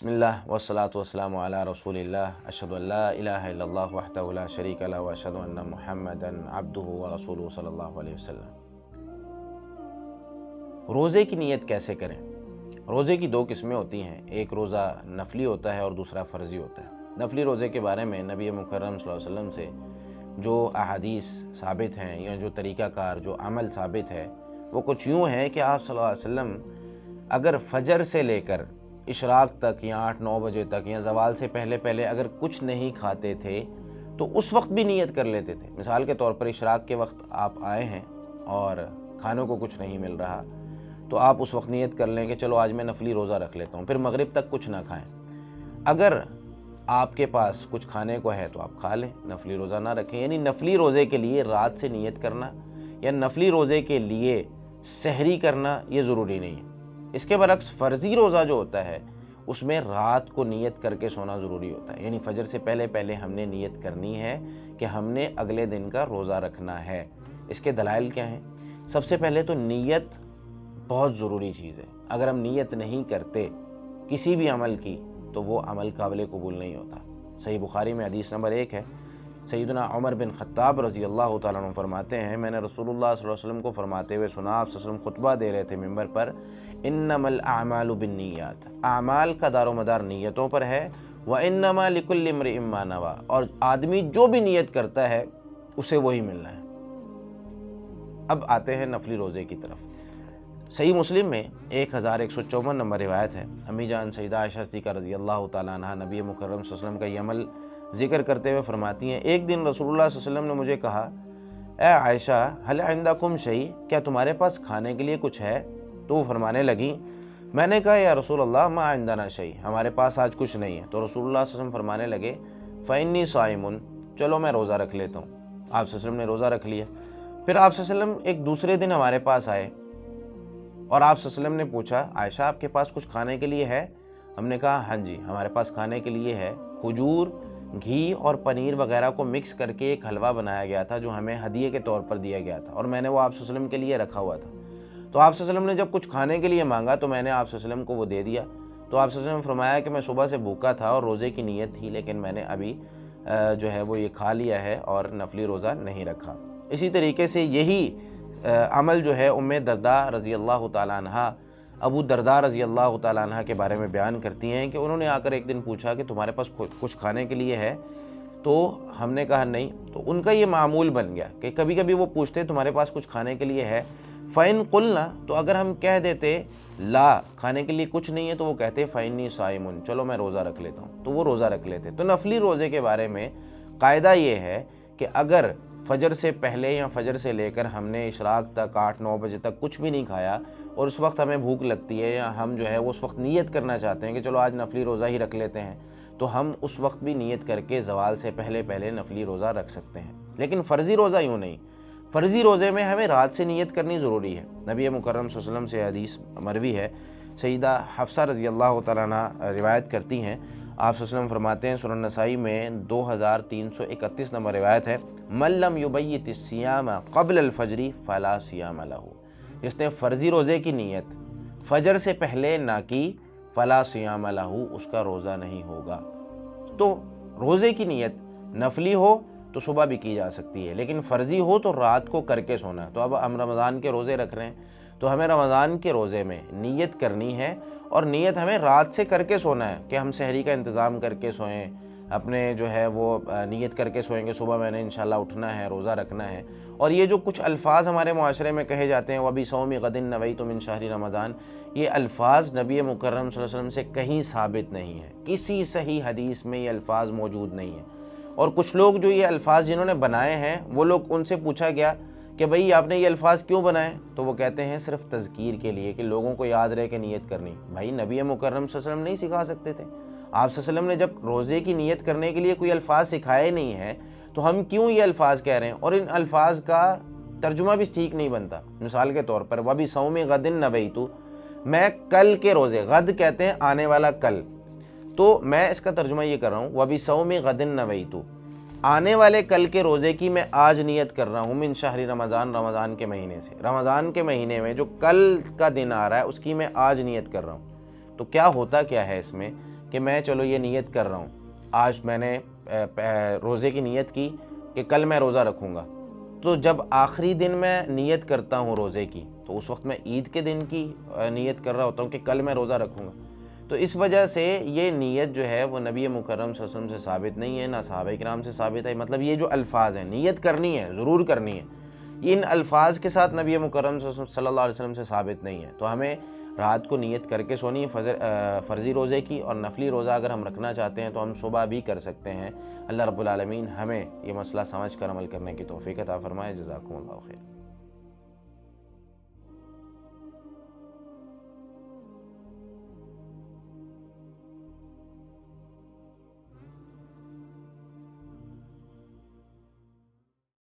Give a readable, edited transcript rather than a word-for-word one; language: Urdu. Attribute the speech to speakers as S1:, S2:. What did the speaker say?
S1: بسم اللہ والصلاة والسلام علی رسول اللہ اشہد ان لا الہ الا اللہ وحدہ لا شریک لہ واشہد ان محمدا عبدہ ورسولہ صلی اللہ علیہ وسلم۔ روزے کی نیت کیسے کریں؟ روزے کی دو قسمیں ہوتی ہیں، ایک روزہ نفلی ہوتا ہے اور دوسرا فرضی ہوتا ہے۔ نفلی روزے کے بارے میں نبی مکرم صلی اللہ علیہ وسلم سے جو احادیث ثابت ہیں یا جو طریقہ کار جو عمل ثابت ہے وہ کچھ یوں ہے کہ آپ صلی اللہ علیہ وسلم اگر فجر سے لے کر اشراق تک یا 8-9 بجے تک یا زوال سے پہلے اگر کچھ نہیں کھاتے تھے تو اس وقت بھی نیت کر لیتے تھے۔ مثال کے طور پر اشراق کے وقت آپ آئے ہیں اور کھانوں کو کچھ نہیں مل رہا تو آپ اس وقت نیت کر لیں کہ چلو آج میں نفلی روزہ رکھ لیتا ہوں، پھر مغرب تک کچھ نہ کھائیں۔ اگر آپ کے پاس کچھ کھانے کو ہے تو آپ کھا لیں، نفلی روزہ نہ رکھیں۔ یعنی نفلی روزے کے لیے رات سے نیت کرنا یا نفلی روزے کے لیے سحری کرنا یہ ضروری نہیں ہے۔ اس کے برعکس فرضی روزہ جو ہوتا ہے اس میں رات کو نیت کر کے سونا ضروری ہوتا ہے، یعنی فجر سے پہلے ہم نے نیت کرنی ہے کہ ہم نے اگلے دن کا روزہ رکھنا ہے۔ اس کے دلائل کیا ہیں؟ سب سے پہلے تو نیت بہت ضروری چیز ہے۔ اگر ہم نیت نہیں کرتے کسی بھی عمل کی تو وہ عمل قابل قبول نہیں ہوتا۔ صحیح بخاری میں حدیث نمبر 1 ہے، سیدنا عمر بن خطاب رضی اللہ تعالیٰ عنہ فرماتے ہیں، میں نے رسول اللہ صلی اللہ علیہ وسلم کو فرماتے ہوئے سنا، آپ صلی اللہ علیہ وسلم خطبہ دے رہے تھے منبر پر، انما الاعمال بالنیات، اعمال کا دار و مدار نیتوں پر ہے، وانما لکل امرئ ما نوی، اور آدمی جو بھی نیت کرتا ہے اسے وہی ملنا ہے۔ اب آتے ہیں نفلی روزے کی طرف۔ صحیح مسلم میں 1154 نمبر روایت ہے، امی جان سیدہ عائشہ صدیقہ رضی اللہ تعالیٰ عنہ نبی مکرم صلی اللہ علیہ وسلم کا یہ عمل ذکر کرتے ہوئے فرماتی ہیں، ایک دن رسول اللہ صلی اللہ علیہ وسلم نے مجھے کہا، اے عائشہ هل عندکم شیء، کیا تمہارے پاس کھانے کے لیے کچھ ہے؟ تو وہ فرمانے لگیں، میں نے کہا یا رسول اللہ ما عندنا شیء، ہمارے پاس آج کچھ نہیں ہے۔ تو رسول اللہ صلی اللہ علیہ وسلم فرمانے لگے فإنی صائم، چلو میں روزہ رکھ لیتا ہوں۔ آپ صلی اللہ علیہ وسلم نے روزہ رکھ لیا۔ پھر آپ صلی اللہ علیہ وسلم ایک دوسرے دن ہمارے پاس آئے اور آپ صلی اللہ علیہ وسلم نے پوچھا، عائشہ آپ کے پاس کچھ کھانے کے لیے ہے؟ ہم نے کہا ہاں جی ہمارے پاس کھانے کے لیے ہے، کھجور، گھی اور پنیر وغیرہ کو مکس کر کے ایک حلوہ بنایا گیا تھا جو ہمیں ہدیے کے طور پر دیا گیا تھا، اور میں نے وہ آپ صلی اللہ علیہ وسلم کے لیے رکھا ہوا تھا۔ تو آپ صلی اللہ علیہ وسلم نے جب کچھ کھانے کے لیے مانگا تو میں نے آپ صلی اللہ علیہ وسلم کو وہ دے دیا۔ تو آپ صلی اللہ علیہ وسلم نے فرمایا کہ میں صبح سے بھوکا تھا اور روزے کی نیت تھی، لیکن میں نے ابھی جو ہے وہ یہ کھا لیا ہے اور نفلی روزہ نہیں رکھا۔ اسی طریقے سے یہی عمل جو ہے ام درداء رضی اللہ تعالیٰ عنہ، ابو درداء رضی اللہ تعالیٰ عنہ کے بارے میں بیان کرتی ہیں کہ انہوں نے آ کر ایک دن پوچھا کہ تمہارے پاس کچھ کھانے کے لیے ہے؟ تو ہم نے کہا نہیں۔ تو ان کا یہ معمول بن گیا کہ کبھی کبھی وہ پوچھتے تمہارے پاس کچھ کھانے کے لیے ہے، فَإِن قُلْنَا، تو اگر ہم کہہ دیتے لا کھانے کے لیے کچھ نہیں ہے تو وہ کہتے فَإِنِّي صَائِمٌ، چلو میں روزہ رکھ لیتا ہوں، تو وہ روزہ رکھ لیتے۔ تو نفلی روزے کے بارے میں قاعدہ یہ ہے کہ اگر فجر سے پہلے یا فجر سے لے کر ہم نے اشراق تک 8-9 بجے تک کچھ بھی نہیں کھایا اور اس وقت ہمیں بھوک لگتی ہے یا ہم جو ہے وہ اس وقت نیت کرنا چاہتے ہیں کہ چلو آج نفلی روزہ ہی رکھ لیتے ہیں، تو ہم اس وقت بھی نیت کر کے زوال سے پہلے نفلی روزہ رکھ سکتے ہیں۔ لیکن فرضی روزہ یوں نہیں، فرضی روزے میں ہمیں رات سے نیت کرنی ضروری ہے۔ نبی مکرم صلی اللہ علیہ وسلم سے حدیث مروی ہے، سیدہ حفصہ رضی اللہ تعالیٰ عنہ روایت کرتی ہیں، آپ صلی اللہ علیہ وسلم فرماتے ہیں، سنن نسائی میں 2331 نمبر روایت ہے، من لم یبیت الصیام قبل الفجر فلا صیام لہ، جس نے فرضی روزے کی نیت فجر سے پہلے نہ کی فلا صیام لہ، اس کا روزہ نہیں ہوگا۔ تو روزے کی نیت نفلی ہو تو صبح بھی کی جا سکتی ہے، لیکن فرضی ہو تو رات کو کر کے سونا ہے۔ تو اب ہم رمضان کے روزے رکھ رہے ہیں تو ہمیں رمضان کے روزے میں نیت کرنی ہے، اور نیت ہمیں رات سے کر کے سونا ہے کہ ہم سحری کا انتظام کر کے سوئیں، اپنے جو ہے وہ نیت کر کے سوئیں کہ صبح میں نے انشاءاللہ اٹھنا ہے، روزہ رکھنا ہے۔ اور یہ جو کچھ الفاظ ہمارے معاشرے میں کہے جاتے ہیں، وَبِصَوْمِ غَدٍ نَوَيْتُ مِنْ شَهْرِ رمضان، یہ الفاظ نبی مکرم صلی اللہ علیہ وسلم سے کہیں ثابت نہیں ہے، کسی صحیح حدیث میں یہ الفاظ موجود نہیں ہیں۔ اور کچھ لوگ جو یہ الفاظ جنہوں نے بنائے ہیں، وہ لوگ ان سے پوچھا گیا کہ بھئی آپ نے یہ الفاظ کیوں بنائے؟ تو وہ کہتے ہیں صرف تذکیر کے لیے کہ لوگوں کو یاد رہے کہ نیت کرنی۔ بھائی نبی مکرم صلی اللہ علیہ وسلم نہیں سکھا سکتے تھے؟ آپ صلی اللہ علیہ وسلم نے جب روزے کی نیت کرنے کے لیے کوئی الفاظ سکھائے نہیں ہیں تو ہم کیوں یہ الفاظ کہہ رہے ہیں؟ اور ان الفاظ کا ترجمہ بھی ٹھیک نہیں بنتا۔ مثال کے طور پر وَبِصَوْمِ غَدٍ نَوَيْتُ، میں کل کے روزے، غد کہتے ہیں آنے والا کل، تو میں اس کا ترجمہ یہ کر رہا ہوں وَبِصَوْمِ غَدٍ نَوَيْتُ، آنے والے کل کے روزے کی میں آج نیت کر رہا ہوں، من شہر رمضان، رمضان کے مہینے سے، رمضان کے مہینے میں جو کل کا دن آ رہا ہے اس کی میں آج نیت کر رہا ہوں۔ تو کیا ہوتا کیا ہے اس میں کہ میں چلو یہ نیت کر رہا ہوں، آج میں نے روزے کی نیت کی کہ کل میں روزہ رکھوں گا، تو جب آخری دن میں نیت کرتا ہوں روزے کی تو اس وقت میں عید کے دن کی نیت کر رہا ہوتا ہوں کہ کل میں روزہ رکھوں گا۔ تو اس وجہ سے یہ نیت جو ہے وہ نبی مکرم صلی اللہ علیہ وسلم سے ثابت نہیں ہے، نہ صحابہ کرام سے ثابت ہے۔ مطلب یہ جو الفاظ ہیں، نیت کرنی ہے، ضرور کرنی ہے، ان الفاظ کے ساتھ نبی مکرم صلی اللہ علیہ وسلم سے ثابت نہیں ہے۔ تو ہمیں رات کو نیت کر کے سونی ہے فرضی روزے کی، اور نفلی روزہ اگر ہم رکھنا چاہتے ہیں تو ہم صبح بھی کر سکتے ہیں۔ اللہ رب العالمین ہمیں یہ مسئلہ سمجھ کر عمل کرنے کی توفیق عطا فرمائے۔ جزاکم اللہ خیر۔